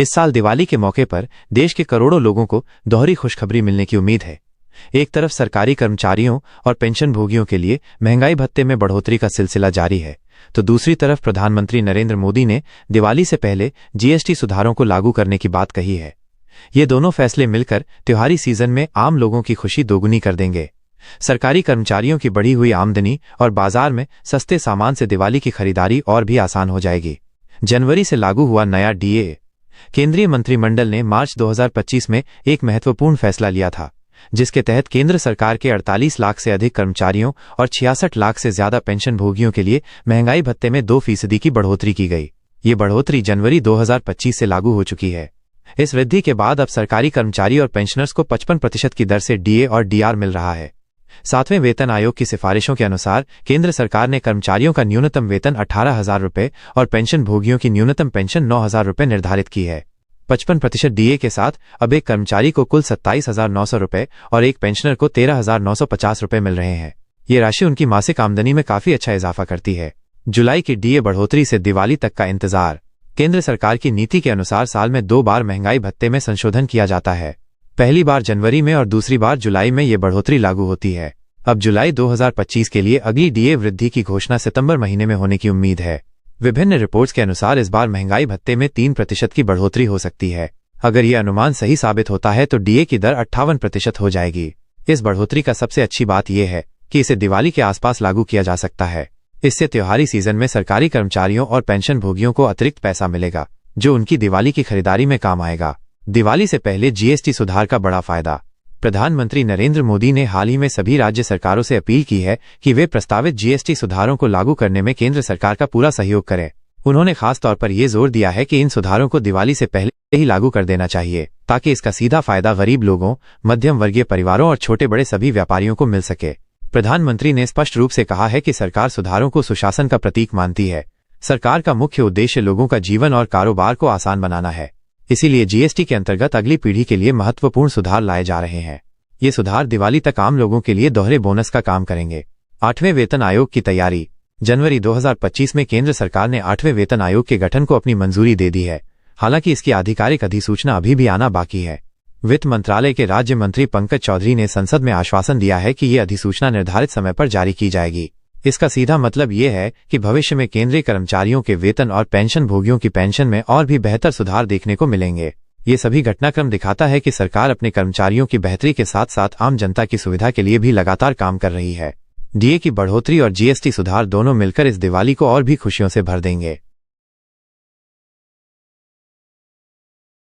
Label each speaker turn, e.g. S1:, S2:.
S1: इस साल दिवाली के मौके पर देश के करोड़ों लोगों को दोहरी खुशखबरी मिलने की उम्मीद है। एक तरफ सरकारी कर्मचारियों और पेंशनभोगियों के लिए महंगाई भत्ते में बढ़ोतरी का सिलसिला जारी है, तो दूसरी तरफ प्रधानमंत्री नरेंद्र मोदी ने दिवाली से पहले जीएसटी सुधारों को लागू करने की बात कही है। ये दोनों फैसले मिलकर त्योहारी सीजन में आम लोगों की खुशी दोगुनी कर देंगे। सरकारी कर्मचारियों की बढ़ी हुई आमदनी और बाजार में सस्ते सामान से दिवाली की खरीदारी और भी आसान हो जाएगी। जनवरी से लागू हुआ नया डीए। केंद्रीय मंत्रिमंडल ने मार्च 2025 में एक महत्वपूर्ण फैसला लिया था, जिसके तहत केंद्र सरकार के 48 लाख से अधिक कर्मचारियों और 66 लाख से ज्यादा पेंशनभोगियों के लिए महंगाई भत्ते में 2% की बढ़ोतरी की गई। ये बढ़ोतरी जनवरी 2025 से लागू हो चुकी है। इस वृद्धि के बाद अब सरकारी कर्मचारी और पेंशनर्स को 55% की दर से डीए और डीआर मिल रहा है। 7वें वेतन आयोग की सिफारिशों के अनुसार केंद्र सरकार ने कर्मचारियों का न्यूनतम वेतन 18,000 रुपये और पेंशनभोगियों की न्यूनतम पेंशन 9,000 रुपये निर्धारित की है। 55% डीए के साथ अब एक कर्मचारी को कुल 27,900 रुपये और एक पेंशनर को 13,950 रुपये मिल रहे हैं। ये राशि उनकी मासिक आमदनी में काफी अच्छा इजाफा करती है। जुलाई की डीए बढ़ोतरी से दिवाली तक का इंतजार। केंद्र सरकार की नीति के अनुसार साल में 2 बार महंगाई भत्ते में संशोधन किया जाता है। पहली बार जनवरी में और दूसरी बार जुलाई में ये बढ़ोतरी लागू होती है। अब जुलाई 2025 के लिए अगली डीए वृद्धि की घोषणा सितंबर महीने में होने की उम्मीद है। विभिन्न रिपोर्ट्स के अनुसार इस बार महंगाई भत्ते में 3% की बढ़ोतरी हो सकती है। अगर ये अनुमान सही साबित होता है तो डीए की दर 58% हो जाएगी। इस बढ़ोतरी का सबसे अच्छी बात यह है कि इसे दिवाली के आसपास लागू किया जा सकता है। इससे त्योहारी सीजन में सरकारी कर्मचारियों और पेंशनभोगियों को अतिरिक्त पैसा मिलेगा, जो उनकी दिवाली की खरीदारी में काम आएगा। दिवाली से पहले जीएसटी सुधार का बड़ा फायदा। प्रधानमंत्री नरेंद्र मोदी ने हाल ही में सभी राज्य सरकारों से अपील की है कि वे प्रस्तावित जीएसटी सुधारों को लागू करने में केंद्र सरकार का पूरा सहयोग करें। उन्होंने खास तौर पर यह जोर दिया है कि इन सुधारों को दिवाली से पहले ही लागू कर देना चाहिए, ताकि इसका सीधा फायदा गरीब लोगों, मध्यम वर्गीय परिवारों और छोटे बड़े सभी व्यापारियों को मिल सके। प्रधानमंत्री ने स्पष्ट रूप से कहा है कि सरकार सुधारों को सुशासन का प्रतीक मानती है। सरकार का मुख्य उद्देश्य लोगों का जीवन और कारोबार को आसान बनाना है। इसीलिए जीएसटी के अंतर्गत अगली पीढ़ी के लिए महत्वपूर्ण सुधार लाए जा रहे हैं। ये सुधार दिवाली तक आम लोगों के लिए दोहरे बोनस का काम करेंगे। 8वें वेतन आयोग की तैयारी। जनवरी 2025 में केंद्र सरकार ने 8वें वेतन आयोग के गठन को अपनी मंजूरी दे दी है। हालांकि इसकी आधिकारिक अधिसूचना अभी भी आना बाकी है। वित्त मंत्रालय के राज्य मंत्री पंकज चौधरी ने संसद में आश्वासन दिया है कि ये अधिसूचना निर्धारित समय पर जारी की जाएगी। इसका सीधा मतलब ये है कि भविष्य में केंद्रीय कर्मचारियों के वेतन और पेंशनभोगियों की पेंशन में और भी बेहतर सुधार देखने को मिलेंगे। ये सभी घटनाक्रम दिखाता है कि सरकार अपने कर्मचारियों की बेहतरी के साथ साथ आम जनता की सुविधा के लिए भी लगातार काम कर रही है। डीए की बढ़ोतरी और जीएसटी सुधार दोनों मिलकर इस दिवाली को और भी खुशियों से भर देंगे।